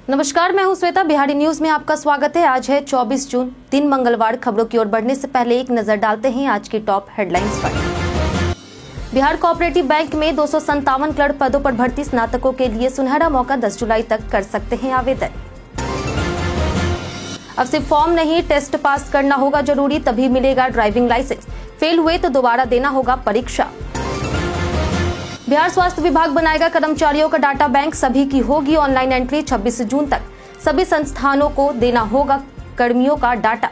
नमस्कार, मैं हूं श्वेता। बिहारी न्यूज में आपका स्वागत है। आज है 24 जून, दिन मंगलवार। खबरों की ओर बढ़ने से पहले एक नजर डालते हैं आज की टॉप हेडलाइंस पर। बिहार कोऑपरेटिव बैंक में 257 क्लर्क पदों पर भर्ती। स्नातकों के लिए सुनहरा मौका, 10 जुलाई तक कर सकते हैं आवेदन। अब सिर्फ फॉर्म नहीं, टेस्ट पास करना होगा जरूरी, तभी मिलेगा ड्राइविंग लाइसेंस। फेल हुए तो दोबारा देना होगा परीक्षा। बिहार स्वास्थ्य विभाग बनाएगा कर्मचारियों का डाटा बैंक। सभी की होगी ऑनलाइन एंट्री। 26 जून तक सभी संस्थानों को देना होगा कर्मियों का डाटा।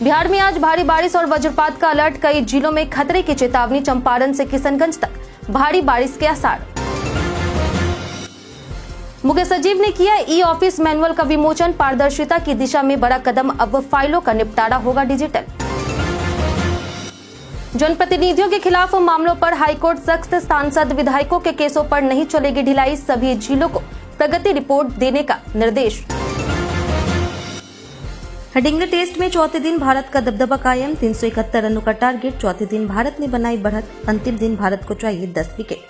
बिहार में आज भारी बारिश और वज्रपात का अलर्ट। कई जिलों में खतरे की चेतावनी। चंपारण से किशनगंज तक भारी बारिश के आसार। मुख्य सचिव ने किया ई ऑफिस मैनुअल का विमोचन। पारदर्शिता की दिशा में बड़ा कदम। अब फाइलों का निपटारा होगा डिजिटल। जनप्रतिनिधियों के खिलाफ मामलों पर हाईकोर्ट सख्त। सांसद विधायकों के केसों पर नहीं चलेगी ढिलाई। सभी जिलों को प्रगति रिपोर्ट देने का निर्देश। हेडिंग्ले टेस्ट में चौथे दिन भारत का दबदबा कायम। 371 रनों का टारगेट। चौथे दिन भारत ने बनाई बढ़त। अंतिम दिन भारत को चाहिए 10 विकेट।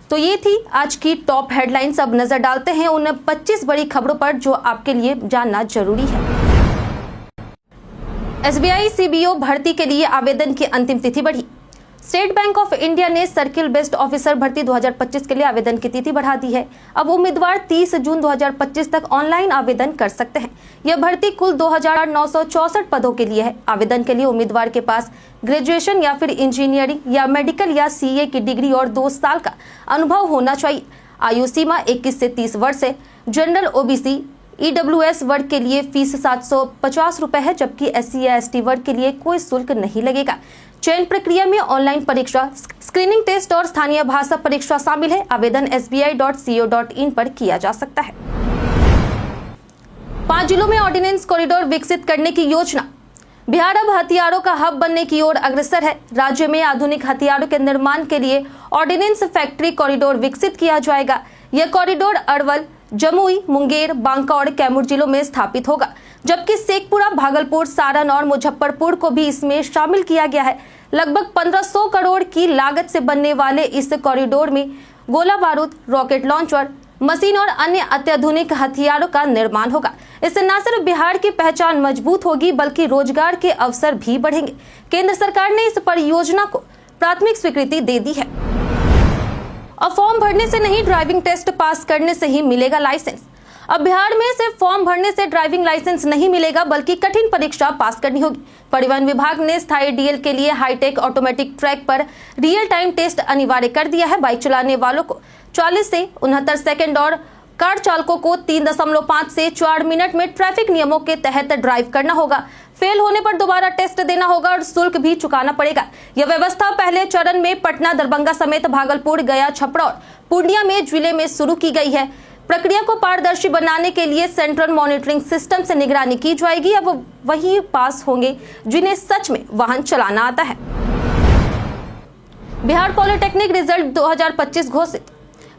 तो ये थी आज की टॉप हेडलाइंस। अब नजर डालते हैं उन 25 बड़ी खबरों पर जो आपके लिए जानना जरूरी है। एसबीआई सीबीओ भर्ती के लिए आवेदन की अंतिम तिथि बढ़ी। स्टेट बैंक ऑफ इंडिया ने सर्किल बेस्ड ऑफिसर भर्ती 2025 के लिए आवेदन की तिथि बढ़ा दी है। अब उम्मीदवार 30 जून 2025 तक ऑनलाइन आवेदन कर सकते हैं। यह भर्ती कुल 2964 पदों के लिए है। आवेदन के लिए उम्मीदवार के पास ग्रेजुएशन या फिर इंजीनियरिंग या मेडिकल या सीए की डिग्री और 2 साल का अनुभव होना चाहिए। आयु सीमा 21 से 30 वर्ष है। जनरल ओबीसी ईडब्ल्यूएस वर्ग के लिए फीस 750 रुपए है, जबकि एससी या एसटी वर्ग के लिए कोई शुल्क नहीं लगेगा। चयन प्रक्रिया में ऑनलाइन परीक्षा, स्क्रीनिंग टेस्ट और स्थानीय भाषा परीक्षा शामिल है। आवेदन sbi.co.in पर किया जा सकता है। 5 जिलों में ऑर्डिनेंस कॉरिडोर विकसित करने की योजना। बिहार अब हथियारों का हब बनने की ओर अग्रसर है। राज्य में आधुनिक हथियारों के निर्माण के लिए ऑर्डिनेंस फैक्ट्री कॉरिडोर विकसित किया जाएगा। यह कॉरिडोर अरवल, जमुई, मुंगेर, बांका और कैमूर जिलों में स्थापित होगा, जबकि शेखपुरा, भागलपुर, सारण और मुजफ्फरपुर को भी इसमें शामिल किया गया है। लगभग 1500 करोड़ की लागत से बनने वाले इस कॉरिडोर में गोला बारूद, रॉकेट लॉन्चर, मशीन और अन्य अत्याधुनिक हथियारों का निर्माण होगा। इससे न सिर्फ बिहार की पहचान मजबूत होगी बल्कि रोजगार के अवसर भी बढ़ेंगे। केंद्र सरकार ने इस परियोजना को प्राथमिक स्वीकृति दे दी है। अब फॉर्म भरने से नहीं, ड्राइविंग टेस्ट पास करने से ही मिलेगा लाइसेंस। अब बिहार में सिर्फ फॉर्म भरने से ड्राइविंग लाइसेंस नहीं मिलेगा बल्कि कठिन परीक्षा पास करनी होगी। परिवहन विभाग ने स्थायी डीएल के लिए हाईटेक ऑटोमेटिक ट्रैक पर रियल टाइम टेस्ट अनिवार्य कर दिया है। बाइक चलाने वालों को 40 से 69 सेकंड और कार चालकों को 3.5 से 4 मिनट में ट्रैफिक नियमों के तहत ड्राइव करना होगा। फेल होने पर दोबारा टेस्ट देना होगा और शुल्क भी चुकाना पड़ेगा। यह व्यवस्था पहले चरण में पटना, दरभंगा समेत भागलपुर, गया, छपरा और पूर्णिया में जिले में शुरू की गई है। प्रक्रिया को पारदर्शी बनाने के लिए सेंट्रल मॉनिटरिंग सिस्टम से निगरानी की जाएगी। अब वही पास होंगे जिन्हें सच में वाहन चलाना आता है। बिहार पॉलिटेक्निक रिजल्ट 2025 घोषित।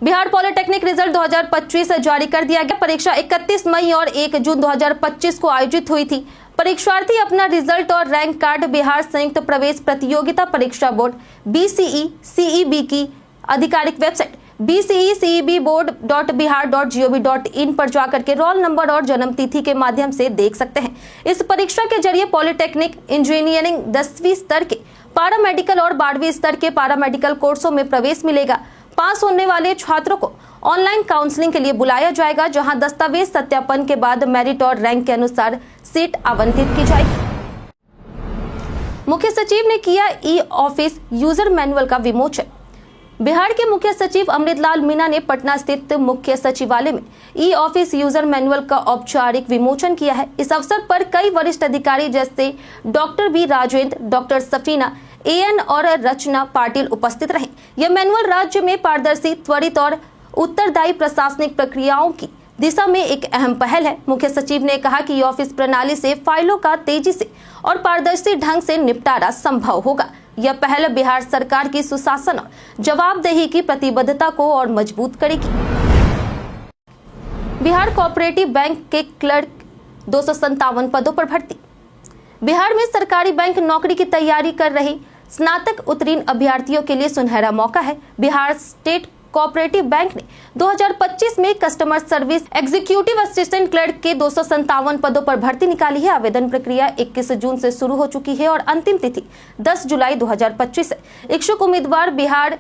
बिहार पॉलिटेक्निक रिजल्ट 2025 जारी कर दिया गया। परीक्षा 31 मई और 1 जून 2025 को आयोजित हुई थी। परीक्षार्थी अपना रिजल्ट और रैंक कार्ड बिहार संयुक्त प्रवेश प्रतियोगिता परीक्षा बोर्ड BCE-CEB की आधिकारिक वेबसाइट bceceboard.bihar.gov.in पर जाकर के रोल नंबर और जन्म तिथि के माध्यम से देख सकते हैं। इस परीक्षा के जरिए पॉलिटेक्निक, इंजीनियरिंग, 10वीं स्तर के पैरामेडिकल और 12वीं स्तर के पैरामेडिकल कोर्सों में प्रवेश मिलेगा। पास होने वाले छात्रों को ऑनलाइन काउंसलिंग के लिए बुलाया जाएगा, जहां दस्तावेज सत्यापन के बाद मेरिट और रैंक के अनुसार सीट आवंटित की जाएगी। मुख्य सचिव ने किया ई ऑफिस यूजर मैनुअल का विमोचन। बिहार के मुख्य सचिव अमृतलाल मीणा ने पटना स्थित मुख्य सचिवालय में ई ऑफिस यूजर मैनुअल का औपचारिक विमोचन किया है। इस अवसर पर कई वरिष्ठ अधिकारी जैसे doctor B Rajendra, doctor Safina, AN और रचना पाटिल उपस्थित रहे। यह मैनुअल राज्य में पारदर्शी, त्वरित और उत्तरदायी प्रशासनिक प्रक्रियाओं की दिशा में एक अहम पहल है। मुख्य सचिव ने कहा कि ऑफिस प्रणाली से फाइलों का तेजी से और पारदर्शी ढंग से निपटारा संभव होगा। यह पहल बिहार सरकार की सुशासन और जवाबदेही की प्रतिबद्धता को और मजबूत करेगी। बिहार कोऑपरेटिव बैंक के क्लर्क 257 पदों पर भर्ती। बिहार में सरकारी बैंक नौकरी की तैयारी कर रही स्नातक उत्तीर्ण अभ्यर्थियों के लिए सुनहरा मौका है। बिहार स्टेट कोऑपरेटिव बैंक ने 2025 में customer service executive assistant clerk के 257 पदों पर भर्ती निकाली है। आवेदन प्रक्रिया 21 जून से शुरू हो चुकी है और अंतिम तिथि 10 जुलाई 2025 है। इच्छुक उम्मीदवार बिहार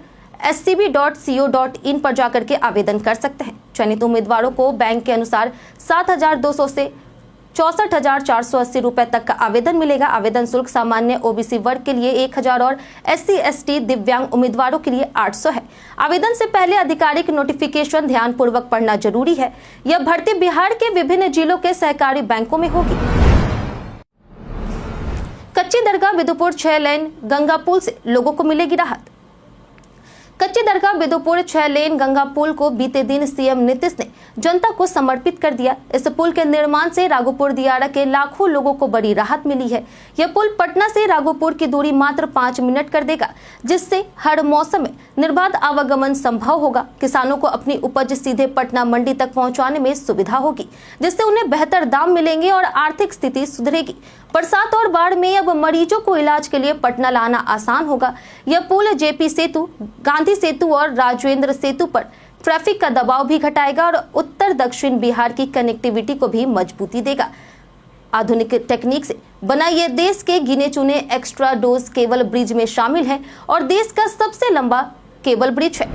scb.co.in पर जाकर के आवेदन कर सकते हैं। चयनित उम्मीदवारों को बैंक के अनुसार 7,200 से 64,480 रुपए तक का आवेदन मिलेगा। आवेदन शुल्क सामान्य ओबीसी वर्ग के लिए 1,000 और SC/ST दिव्यांग उम्मीदवारों के लिए 800 है। आवेदन से पहले आधिकारिक नोटिफिकेशन ध्यानपूर्वक पढ़ना जरूरी है। यह भर्ती बिहार के विभिन्न जिलों के सहकारी बैंकों में होगी। कच्ची दरगाह बिदुपुर 6 लेन गंगा पुल से लोगों को मिलेगी राहत। कच्ची दरगाह बिदुपुर 6 लेन गंगा पुल को बीते दिन सीएम नीतीश ने जनता को समर्पित कर दिया। इस पुल के निर्माण से राघोपुर दियारा के लाखों लोगों को बड़ी राहत मिली है। यह पुल पटना से राघोपुर की दूरी मात्र 5 मिनट कर देगा, जिससे हर मौसम में निर्बाध आवागमन संभव होगा। किसानों को अपनी उपज सीधे पटना मंडी तक पहुंचाने में सुविधा होगी, जिससे उन्हें बेहतर दाम मिलेंगे और आर्थिक स्थिति सुधरेगी। बरसात और बाढ़ में अब मरीजों को इलाज के लिए पटना लाना आसान होगा। यह पुल जेपी सेतु, गांधी सेतु और राजेंद्र सेतु पर ट्रैफिक का दबाव भी घटाएगा और उत्तर दक्षिण बिहार की कनेक्टिविटी को भी मजबूती देगा। आधुनिक टेक्निक से बना यह देश के गिने चुने एक्स्ट्रा डोज केबल ब्रिज में शामिल है और देश का सबसे लंबा केबल ब्रिज है।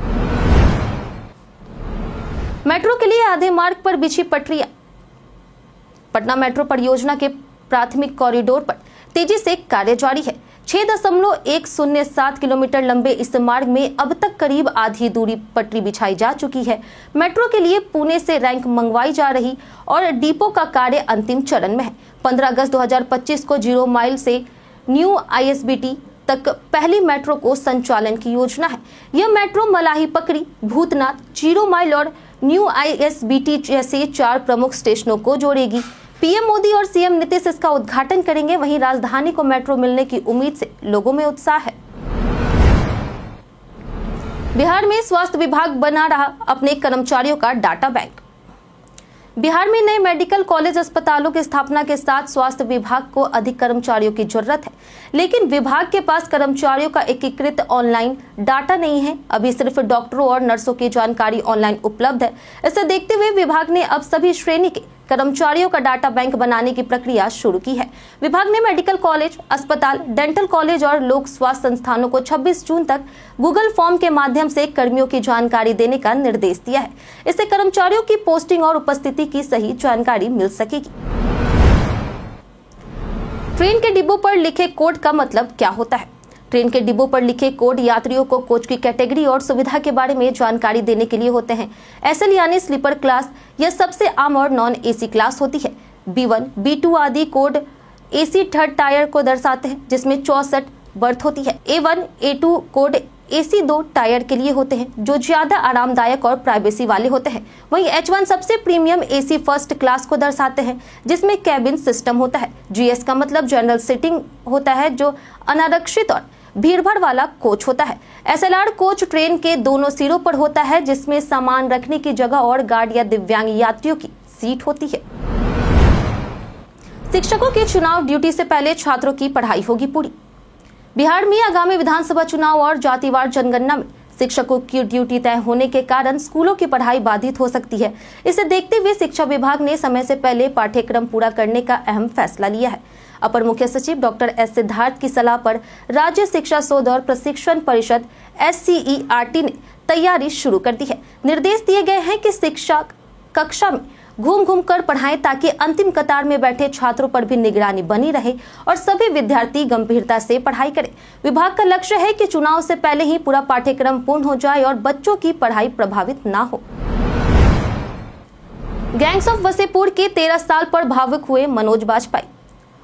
मेट्रो के लिए आधे मार्ग पर बिछी पटरियां। पटना मेट्रो परियोजना के प्राथमिक कॉरिडोर पर तेजी से कार्य जारी है। 6.107 किलोमीटर लंबे इस मार्ग में अब तक करीब आधी दूरी पटरी बिछाई जा चुकी है। मेट्रो के लिए पुणे से रैंक मंगवाई जा रही और डिपो का कार्य अंतिम चरण में है। 15 अगस्त 2025 को 0 माइल से न्यू ISBT तक पहली मेट्रो को संचालन की योजना है। यह मेट्रो मलाही पकड़ी, भूतनाथ, 0 माइल और न्यू ISBT जैसे 4 प्रमुख स्टेशनों को जोड़ेगी। पीएम मोदी और सीएम नीतीश इसका उद्घाटन करेंगे। वहीं राजधानी को मेट्रो मिलने की उम्मीद से लोगों में उत्साह है। बिहार में स्वास्थ्य विभाग बना रहा अपने कर्मचारियों का डाटा बैंक। बिहार में नए मेडिकल कॉलेज अस्पतालों की स्थापना के साथ स्वास्थ्य विभाग को अधिक कर्मचारियों की जरूरत है, लेकिन विभाग के पास कर्मचारियों का एकीकृत ऑनलाइन डाटा नहीं है। अभी सिर्फ डॉक्टरों और नर्सों की जानकारी ऑनलाइन उपलब्ध है। इसे देखते हुए विभाग ने अब सभी श्रेणी के कर्मचारियों का डाटा बैंक बनाने की प्रक्रिया शुरू की है। विभाग ने मेडिकल कॉलेज, अस्पताल, डेंटल कॉलेज और लोक स्वास्थ्य संस्थानों को 26 जून तक गूगल फॉर्म के माध्यम से कर्मियों की जानकारी देने का निर्देश दिया है। इससे कर्मचारियों की पोस्टिंग और उपस्थिति की सही जानकारी मिल सकेगी। ट्रेन के डिब्बों पर लिखे कोड का मतलब क्या होता है? ट्रेन के डिब्बों पर लिखे कोड यात्रियों को कोच की कैटेगरी और सुविधा के बारे में जानकारी देने के लिए होते हैं। SL यानी स्लीपर क्लास, यह सबसे आम और नॉन AC क्लास होती है। B1, B2 आदि कोड AC थर्ड टायर को दर्शाते हैं, जिसमें 64 बर्थ होती है। A1, A2 code AC 2 tyre के लिए होते हैं, जो ज्यादा आरामदायक और प्राइवेसी वाले होते हैं। वहीं H1 सबसे प्रीमियम AC फर्स्ट क्लास को दर्शाते हैं, जिसमें कैबिन सिस्टम होता है। GS का मतलब जनरल सीटिंग होता है, जो अनारक्षित और भीड़भाड़ वाला कोच होता है। SLR कोच ट्रेन के दोनों सिरों पर होता है, जिसमें सामान रखने की जगह और गार्ड या दिव्यांग यात्रियों की सीट होती है। शिक्षकों की चुनाव ड्यूटी से पहले छात्रों की पढ़ाई होगी पूरी। बिहार में आगामी विधानसभा चुनाव और जातिवार जनगणना में शिक्षकों की ड्यूटी तय होने के कारण स्कूलों की पढ़ाई बाधित हो सकती है। इसे देखते हुए शिक्षा विभाग ने समय से पहले पाठ्यक्रम पूरा करने का अहम फैसला लिया है। अपर मुख्य सचिव डॉक्टर S सिद्धार्थ की सलाह पर राज्य शिक्षा शोध और प्रशिक्षण परिषद SCERT ने तैयारी शुरू कर दी है। निर्देश दिए गए हैं कि शिक्षक कक्षा में घूम घूम कर पढ़ाएं, ताकि अंतिम कतार में बैठे छात्रों पर भी निगरानी बनी रहे और सभी विद्यार्थी गंभीरता से पढ़ाई करें। विभाग का लक्ष्य है कि चुनाव से पहले ही पूरा पाठ्यक्रम पूर्ण हो जाए और बच्चों की पढ़ाई प्रभावित ना हो। गैंग्स ऑफ वसेपुर के 13 साल पर भावुक हुए मनोज बाजपेयी।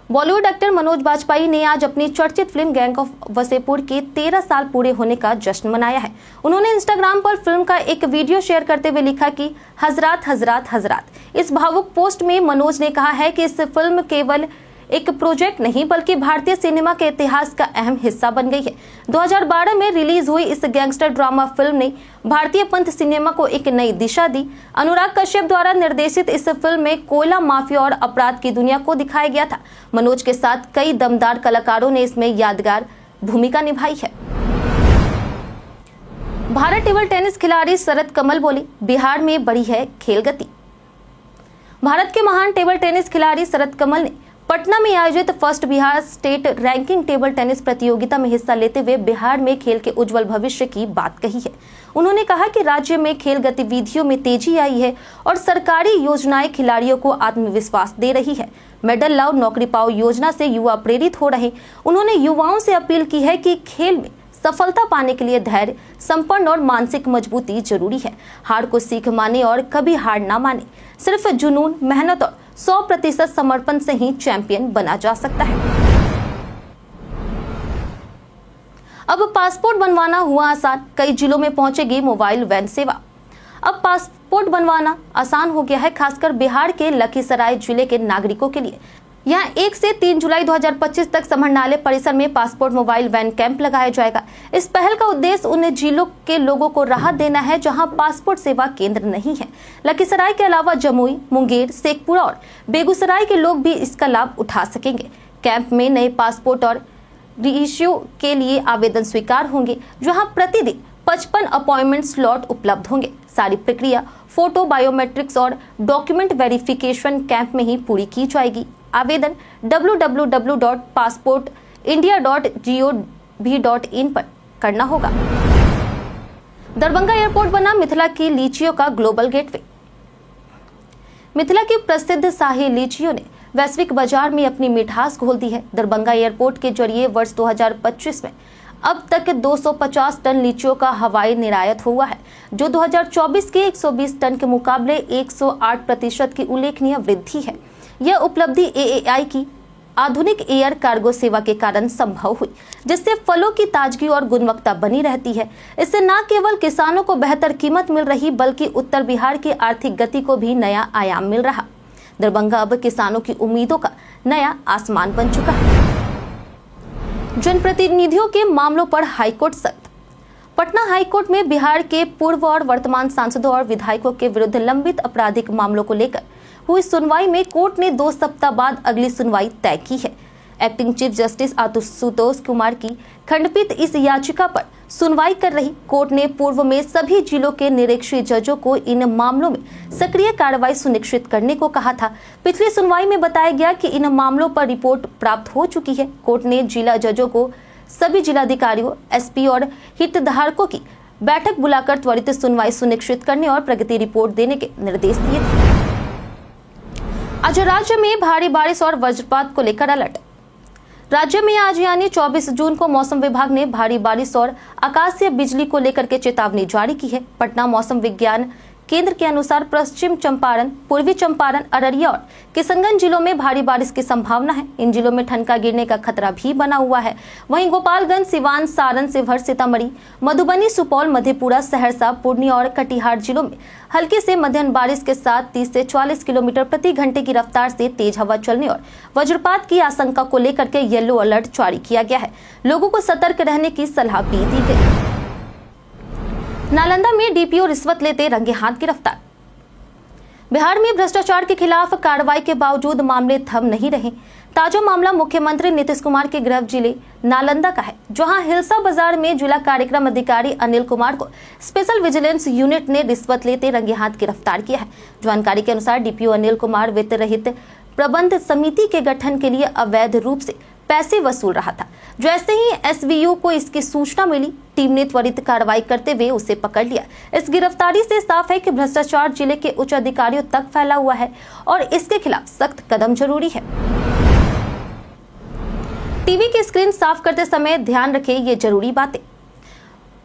बॉलीवुड एक्टर मनोज बाजपेयी ने आज अपनी चर्चित फिल्म गैंग ऑफ वसेपुर के 13 साल पूरे होने का जश्न मनाया है। उन्होंने इंस्टाग्राम पर फिल्म का एक वीडियो शेयर करते हुए लिखा कि हजरात हजरात हजरात। इस भावुक पोस्ट में मनोज ने कहा है कि इस फिल्म केवल एक प्रोजेक्ट नहीं, बल्कि भारतीय सिनेमा के इतिहास का अहम हिस्सा बन गई है। 2012 में रिलीज हुई इस गैंगस्टर ड्रामा फिल्म ने भारतीय पंथ सिनेमा को एक नई दिशा दी। अनुराग कश्यप द्वारा निर्देशित इस फिल्म में कोयला माफिया और अपराध की दुनिया को दिखाया गया था। मनोज के साथ कई दमदार कलाकारों ने इसमें यादगार भूमिका निभाई है। भारत टेबल टेनिस खिलाड़ी शरद कमल बोली, बिहार में बढ़ी है खेल गति। भारत के महान टेबल टेनिस खिलाड़ी शरद कमल ने पटना में आयोजित first Bihar state ranking table tennis प्रतियोगिता में हिस्सा लेते हुए बिहार में खेल के उज्जवल भविष्य की बात कही है। उन्होंने कहा कि राज्य में खेल गतिविधियों में तेजी आई है और सरकारी योजनाएं खिलाड़ियों को आत्मविश्वास दे रही है। मेडल लाओ नौकरी पाओ योजना से युवा प्रेरित हो रहे। उन्होंने युवाओं से अपील की है कि खेल में सफलता पाने के लिए धैर्य, संपन्न और मानसिक मजबूती जरूरी है। हार को सीख माने और कभी हार ना माने। सिर्फ जुनून, मेहनत और 100% समर्पण से ही चैंपियन बना जा सकता है। अब पासपोर्ट बनवाना हुआ आसान, कई जिलों में पहुंचेगी मोबाइल वैन सेवा। अब पासपोर्ट बनवाना आसान हो गया है, खासकर बिहार के लखीसराय जिले के नागरिकों के लिए। यहाँ 1 से 3 जुलाई 2025 तक समरनालय परिसर में पासपोर्ट मोबाइल वैन कैंप लगाया जाएगा। इस पहल का उद्देश्य उन जिलों के लोगों को राहत देना है जहां पासपोर्ट सेवा केंद्र नहीं है। लखीसराय के अलावा जमुई, मुंगेर, शेखपुरा और बेगूसराय के लोग भी इसका लाभ उठा सकेंगे। कैंप में नए पासपोर्ट और रीइश्यू के लिए आवेदन स्वीकार होंगे, जहां प्रतिदिन 55 अपॉइंटमेंट स्लॉट उपलब्ध होंगे। सारी प्रक्रिया फोटो, बायोमेट्रिक्स और डॉक्यूमेंट वेरिफिकेशन कैंप में ही पूरी की जाएगी। आवेदन www.passportindia.gov.in पर करना होगा। दरभंगा एयरपोर्ट बना मिथिला की लीचियों का ग्लोबल गेटवे। मिथिला की प्रसिद्ध शाही लीचियों ने वैश्विक बाजार में अपनी मिठास घोल दी है। दरभंगा एयरपोर्ट के जरिए वर्ष 2025 में अब तक 250 टन लीचियों का हवाई निर्यात हुआ है, जो 2024 के 120 टन के मुकाबले 108% की उल्लेखनीय वृद्धि है। यह उपलब्धि AAI की आधुनिक एयर कार्गो सेवा के कारण संभव हुई, जिससे फलों की ताजगी और गुणवत्ता बनी रहती है। इससे न केवल किसानों को बेहतर कीमत मिल रही, बल्कि उत्तर बिहार की आर्थिक गति को भी नया आयाम मिल रहा। दरभंगा अब किसानों की उम्मीदों का नया आसमान बन चुका है। जनप्रतिनिधियों के मामलों पर हाईकोर्ट सख्त। पटना हाईकोर्ट में बिहार के पूर्व और वर्तमान सांसदों और विधायकों के विरुद्ध लंबित आपराधिक मामलों को लेकर हुई सुनवाई में कोर्ट ने 2 सप्ताह बाद अगली सुनवाई तय की है। Acting chief justice Ashutosh Kumar की खंडपीठ इस याचिका पर सुनवाई कर रही। कोर्ट ने पूर्व में सभी जिलों के निरीक्षी जजों को इन मामलों में सक्रिय कार्रवाई सुनिश्चित करने को कहा था। पिछली सुनवाई में बताया गया कि इन मामलों पर रिपोर्ट प्राप्त हो चुकी है। कोर्ट ने जिला जजों को सभी जिलाधिकारियों, SP और हितधारकों की बैठक बुलाकर त्वरित सुनवाई सुनिश्चित करने और प्रगति रिपोर्ट देने के निर्देश दिए थे। आज राज्य में भारी बारिश और वज्रपात को लेकर अलर्ट। राज्य में आज यानी 24 जून को मौसम विभाग ने भारी बारिश और आकाशीय बिजली को लेकर के चेतावनी जारी की है। पटना मौसम विज्ञान केंद्र के अनुसार पश्चिम चंपारण, पूर्वी चंपारण, अररिया और किशनगंज जिलों में भारी बारिश की संभावना है। इन जिलों में ठनका गिरने का खतरा भी बना हुआ है। वहीं गोपालगंज, सिवान, सारण, शिवहर, सीतामढ़ी, मधुबनी, सुपौल, मधेपुरा, सहरसा, पूर्णिया और कटिहार जिलों में हल्की से मध्यम बारिश के साथ 30 से 40 किलोमीटर प्रति घंटे की रफ्तार से तेज हवा चलने और वज्रपात की आशंका को लेकर के येलो अलर्ट जारी किया गया है। लोगों को सतर्क रहने की सलाह भी दी गई। नालंदा में DPO रिश्वत लेते रंगे हाथ गिरफ्तार। बिहार में भ्रष्टाचार के खिलाफ कार्रवाई के बावजूद मामले थम नहीं रहे। ताजा मामला मुख्यमंत्री नीतीश कुमार के गृह जिले नालंदा का है, जहां हिलसा बाजार में जिला कार्यक्रम अधिकारी अनिल कुमार को स्पेशल विजिलेंस यूनिट ने रिश्वत लेते रंगे हाथ गिरफ्तार किया है। जानकारी के अनुसार DPO अनिल कुमार वित्त रहित प्रबंध समिति के गठन के लिए अवैध रूप से पैसे वसूल रहा था। जैसे ही SVU को इसकी सूचना मिली, टीम ने त्वरित कार्रवाई करते हुए उसे पकड़ लिया। इस गिरफ्तारी से साफ है कि भ्रष्टाचार जिले के उच्च अधिकारियों तक फैला हुआ है और इसके खिलाफ सख्त कदम जरूरी है। टीवी की स्क्रीन साफ करते समय ध्यान रखें ये जरूरी बातें।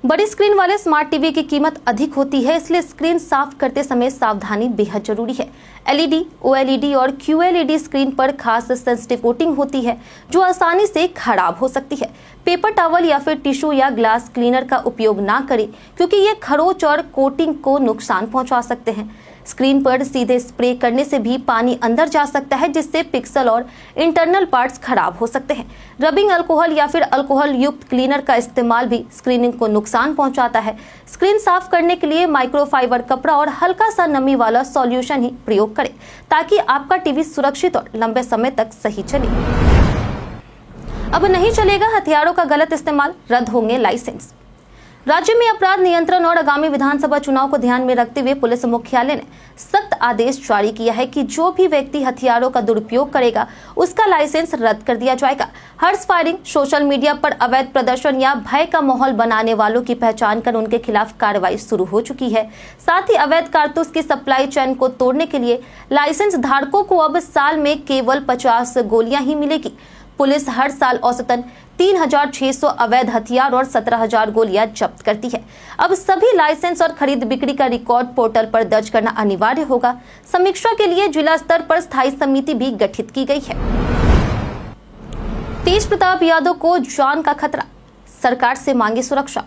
बड़ी स्क्रीन वाले स्मार्ट टीवी की कीमत अधिक होती है, इसलिए स्क्रीन साफ करते समय सावधानी बेहद जरूरी है। LED, OLED और QLED स्क्रीन पर खास सेंसिटिव कोटिंग होती है, जो आसानी से खराब हो सकती है। पेपर टॉवल या फिर टिश्यू या ग्लास क्लीनर का उपयोग ना करें, क्योंकि ये खरोंच और कोटिंग को नुकसान पहुंचा सकते हैं। स्क्रीन पर सीधे स्प्रे करने से भी पानी अंदर जा सकता है, जिससे पिक्सल और इंटरनल पार्ट्स खराब हो सकते हैं। रबिंग अल्कोहल या फिर अल्कोहल युक्त क्लीनर का इस्तेमाल भी स्क्रीनिंग को नुकसान पहुंचाता है। स्क्रीन साफ करने के लिए माइक्रोफाइबर कपड़ा और हल्का सा नमी वाला सॉल्यूशन ही प्रयोग करें, ताकि आपका टीवी सुरक्षित और लंबे समय तक सही चले। अब नहीं चलेगा हथियारों का गलत इस्तेमाल, रद्द होंगे लाइसेंस। राज्य में अपराध नियंत्रण और आगामी विधानसभा चुनाव को ध्यान में रखते हुए पुलिस मुख्यालय ने सख्त आदेश जारी किया है कि जो भी व्यक्ति हथियारों का दुरुपयोग करेगा उसका लाइसेंस रद्द कर दिया जाएगा। हर्ष फायरिंग, सोशल मीडिया पर अवैध प्रदर्शन या भय का माहौल बनाने वालों की पहचान कर उनके खिलाफ कार्रवाई शुरू हो चुकी है। साथ ही अवैध कारतूस की सप्लाई चेन को तोड़ने के लिए लाइसेंस धारकों को अब साल में केवल 50 गोलियां ही मिलेगी। पुलिस हर साल औसतन 3,600 अवैध हथियार और 17,000 गोलियां जब्त करती है। अब सभी लाइसेंस और खरीद बिक्री का रिकॉर्ड पोर्टल पर दर्ज करना अनिवार्य होगा। समीक्षा के लिए जिला स्तर पर स्थायी समिति भी गठित की गई है। तेज प्रताप यादव को जान का खतरा, सरकार से मांगी सुरक्षा।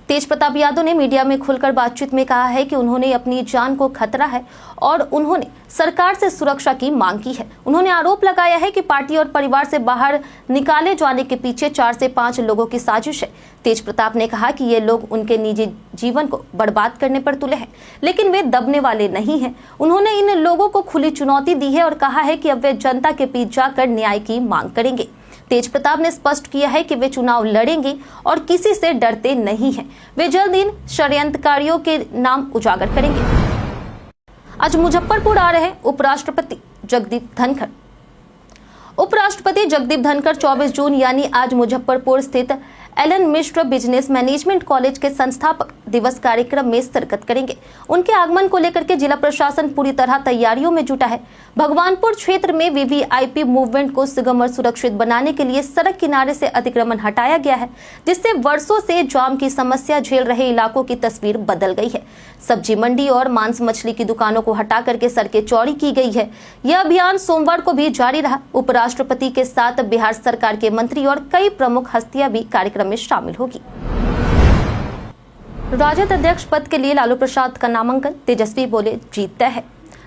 तेज प्रताप यादव ने मीडिया में खुलकर बातचीत में कहा है कि उन्होंने अपनी जान को खतरा है और उन्होंने सरकार से सुरक्षा की मांग की है। उन्होंने आरोप लगाया है कि पार्टी और परिवार से बाहर निकाले जाने के पीछे 4 से 5 लोगों की साजिश है। तेज प्रताप ने कहा कि ये लोग उनके निजी जीवन को बर्बाद करने पर तुले हैं, लेकिन वे दबने वाले नहीं हैं। उन्होंने इन लोगों को खुली चुनौती दी है और कहा है कि अब वे जनता के बीच जाकर न्याय की मांग करेंगे। तेज प्रताप ने स्पष्ट किया है कि वे चुनाव लड़ेंगे और किसी से डरते नहीं हैं। वे जल्द इन षड्यंत्रकारियों के नाम उजागर करेंगे। आज मुजफ्फरपुर आ रहे उपराष्ट्रपति जगदीप धनखड़। उपराष्ट्रपति जगदीप धनखड़ 24 जून यानी आज मुजफ्फरपुर स्थित एलन मिश्र बिजनेस मैनेजमेंट कॉलेज के संस्थापक दिवस कार्यक्रम में शिरकत करेंगे। उनके आगमन को लेकर के जिला प्रशासन पूरी तरह तैयारियों में जुटा है। भगवानपुर क्षेत्र में वीवीआईपी मूवमेंट को सुगम और सुरक्षित बनाने के लिए सड़क किनारे से अतिक्रमण हटाया गया है, जिससे वर्षों से जाम की समस्या झेल रहे इलाकों की तस्वीर बदल गई है। सब्जी मंडी और मांस मछली की दुकानों को हटा करके सड़कें चौड़ी की गई है। यह अभियान सोमवार को भी जारी रहा। उपराष्ट्रपति के साथ बिहार सरकार के मंत्री और कई प्रमुख हस्तियां भी कार्यक्रम में शामिल होगी। राजद अध्यक्ष पद के लिए लालू प्रसाद का नामांकन, तेजस्वी बोले जीत तय है।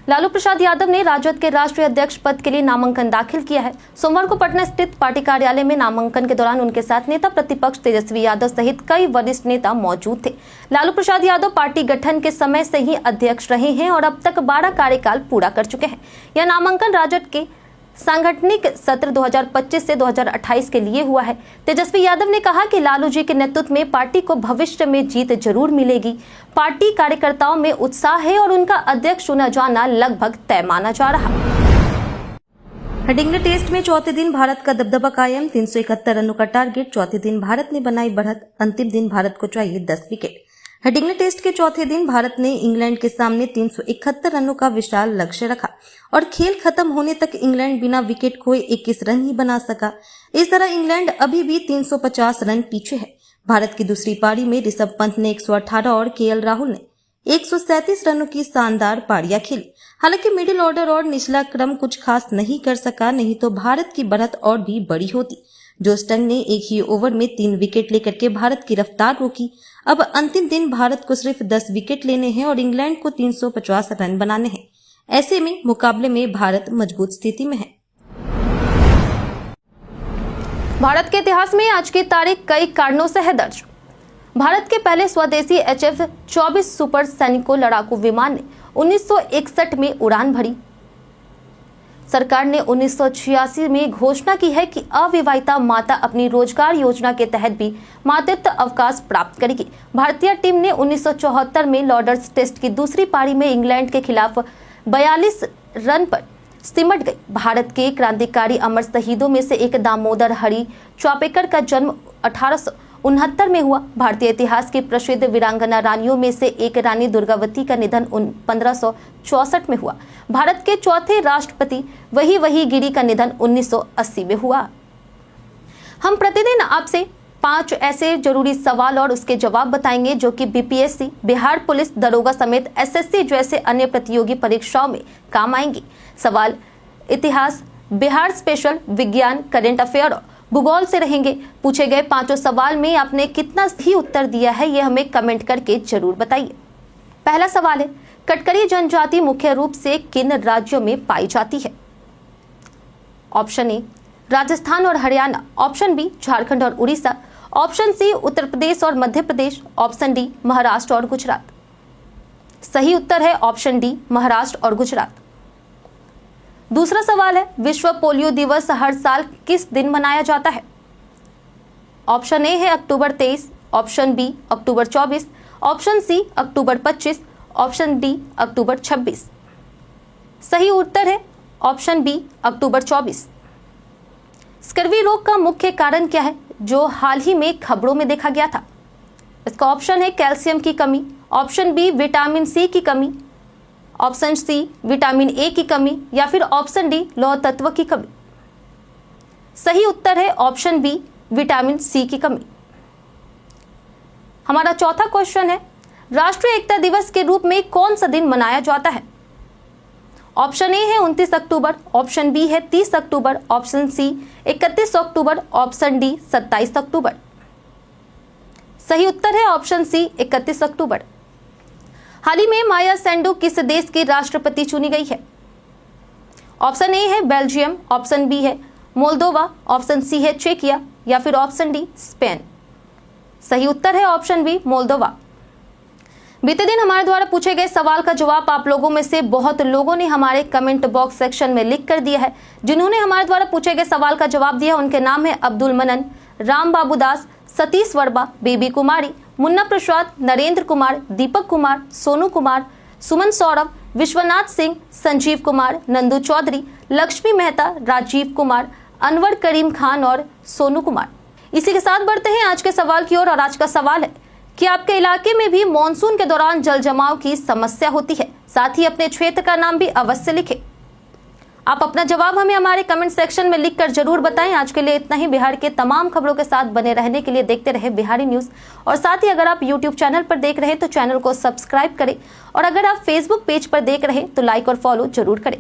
लालू प्रसाद यादव ने राजद के राष्ट्रीय अध्यक्ष पद के लिए नामांकन दाखिल किया है। सोमवार को पटना स्थित पार्टी कार्यालय में नामांकन के दौरान उनके साथ नेता प्रतिपक्ष तेजस्वी यादव सहित कई वरिष्ठ नेता मौजूद थे। लालू प्रसाद यादव पार्टी गठन के समय से ही अध्यक्ष रहे हैं और अब तक 12 कार्यकाल पूरा कर चुके हैं। यह नामांकन राजद के सांगठनिक सत्र 2025 से 2028 के लिए हुआ है। तेजस्वी यादव ने कहा कि लालू जी के नेतृत्व में पार्टी को भविष्य में जीत जरूर मिलेगी। पार्टी कार्यकर्ताओं में उत्साह है और उनका अध्यक्ष चुना जाना लगभग तय माना जा रहा। हेडिंग्ले टेस्ट में चौथे दिन भारत का दबदबा कायम, 371 रनों का टारगेट। चौथे दिन भारत ने बनाई बढ़त, अंतिम दिन भारत को चाहिए 10 विकेट। हेडिंग्ले टेस्ट के चौथे दिन भारत ने इंग्लैंड के सामने 371 रनों का विशाल लक्ष्य रखा और खेल खत्म होने तक इंग्लैंड बिना विकेट खोए 21 रन ही बना सका। इस तरह इंग्लैंड अभी भी 350 रन पीछे है। भारत की दूसरी पारी में ऋषभ पंत ने 118 और केएल राहुल ने 137 रनों की शानदार पारियां खेली। हालांकि मिडिल ऑर्डर और निचला क्रम कुछ खास नहीं कर सका, नहीं तो भारत की बढ़त और भी बड़ी होती। जोस्टन ने एक ही ओवर में 3 विकेट लेकर के भारत की रफ्तार रोकी। अब अंतिम दिन भारत को सिर्फ 10 विकेट लेने हैं और इंग्लैंड को 350 रन बनाने हैं। ऐसे में मुकाबले में भारत मजबूत स्थिति में है। भारत के इतिहास में आज की तारीख कई कारणों से है दर्ज। भारत के पहले स्वदेशी HF-24 सुपर सैनिको लड़ाकू विमान ने 1961 में उड़ान भरी। सरकार ने 1986 में घोषणा की है कि अविवाहिता माता अपनी रोजगार योजना के तहत भी मातृत्व अवकाश प्राप्त करेगी। भारतीय टीम ने 1974 में लॉर्ड्स टेस्ट की दूसरी पारी में इंग्लैंड के खिलाफ 42 रन पर सिमट गई। भारत के क्रांतिकारी अमर शहीदों में से एक दामोदर हरी चापेकर का जन्म 1869 में हुआ। भारतीय इतिहास की प्रसिद्ध वीरांगना रानियों में से एक रानी दुर्गावती का निधन 1564 में हुआ। भारत के चौथे राष्ट्रपति वही गिरी का निधन 1980 में हुआ। हम प्रतिदिन आपसे 5 ऐसे जरूरी सवाल और उसके जवाब बताएंगे जो कि बीपीएससी, बिहार पुलिस दरोगा समेत एसएससी जैसे अन्य प्रतियोगी परीक्षाओं में काम आएंगी। सवाल इतिहास, बिहार स्पेशल, विज्ञान, करंट अफेयर और भूगोल से रहेंगे। पूछे गए 5 सवाल में आपने कितना सही उत्तर दिया है यह हमें कमेंट करके जरूर बताइए। पहला सवाल है, कटकरी जनजाति मुख्य रूप से किन राज्यों में पाई जाती है? ऑप्शन ए राजस्थान और हरियाणा, ऑप्शन बी झारखंड और उड़ीसा, ऑप्शन सी उत्तर प्रदेश और मध्य प्रदेश, ऑप्शन डी महाराष्ट्र और गुजरात। सही उत्तर है ऑप्शन डी महाराष्ट्र और गुजरात। दूसरा सवाल है, विश्व पोलियो दिवस हर साल किस दिन मनाया जाता है? ऑप्शन ए है अक्टूबर 23, ऑप्शन बी अक्टूबर 24, ऑप्शन सी अक्टूबर 25, ऑप्शन डी अक्टूबर 26। सही उत्तर है ऑप्शन बी अक्टूबर 24। स्कर्वी रोग का मुख्य कारण क्या है जो हाल ही में खबरों में देखा गया था? इसका ऑप्शन है कैल्शियम की कमी, ऑप्शन बी विटामिन सी की कमी, ऑप्शन सी विटामिन ए की कमी या फिर ऑप्शन डी लौह तत्व की कमी। सही उत्तर है ऑप्शन बी विटामिन सी की कमी। हमारा चौथा क्वेश्चन है, राष्ट्रीय एकता दिवस के रूप में कौन सा दिन मनाया जाता है? ऑप्शन ए है 29 अक्टूबर, ऑप्शन बी है 30 अक्टूबर, ऑप्शन सी 31 अक्टूबर, ऑप्शन डी 27 अक्टूबर। सही उत्तर है ऑप्शन सी 31 अक्टूबर। हाल ही में माया सेंडू किस देश की राष्ट्रपति चुनी गई है? ऑप्शन ए है बेल्जियम, ऑप्शन बी है मोल्दोवा, ऑप्शन सी है चेकिया या फिर ऑप्शन डी स्पेन। सही उत्तर है ऑप्शन बी मोल्दोवा। बीते दिन हमारे द्वारा पूछे गए सवाल का जवाब आप लोगों में से बहुत लोगों ने हमारे कमेंट बॉक्स सेक्शन में लिख कर दिया है। जिन्होंने हमारे द्वारा पूछे गए सवाल का जवाब दिया उनके नाम है अब्दुल मनन, राम बाबू दास, सतीश वर्मा, बेबी कुमारी, मुन्ना प्रसाद, नरेंद्र कुमार, दीपक कुमार, सोनू कुमार, सुमन सौरभ, विश्वनाथ सिंह, संजीव कुमार, नंदू चौधरी, लक्ष्मी मेहता, राजीव कुमार, अनवर करीम खान और सोनू कुमार। इसी के साथ बढ़ते हैं आज के सवाल की ओर और आज का सवाल है कि आपके इलाके में भी मॉनसून के दौरान जल जमाव की समस्या होती है? साथ ही अपने क्षेत्र का नाम भी अवश्य लिखें। आप अपना जवाब हमें हमारे कमेंट सेक्शन में लिखकर जरूर बताएं। आज के लिए इतना ही। बिहार के तमाम खबरों के साथ बने रहने के लिए देखते रहे बिहारी न्यूज। और साथ ही अगर आप यूट्यूब चैनल पर देख रहे हैं तो चैनल को सब्सक्राइब करें और अगर आप फेसबुक पेज पर देख रहे हैं तो लाइक और फॉलो जरूर करें।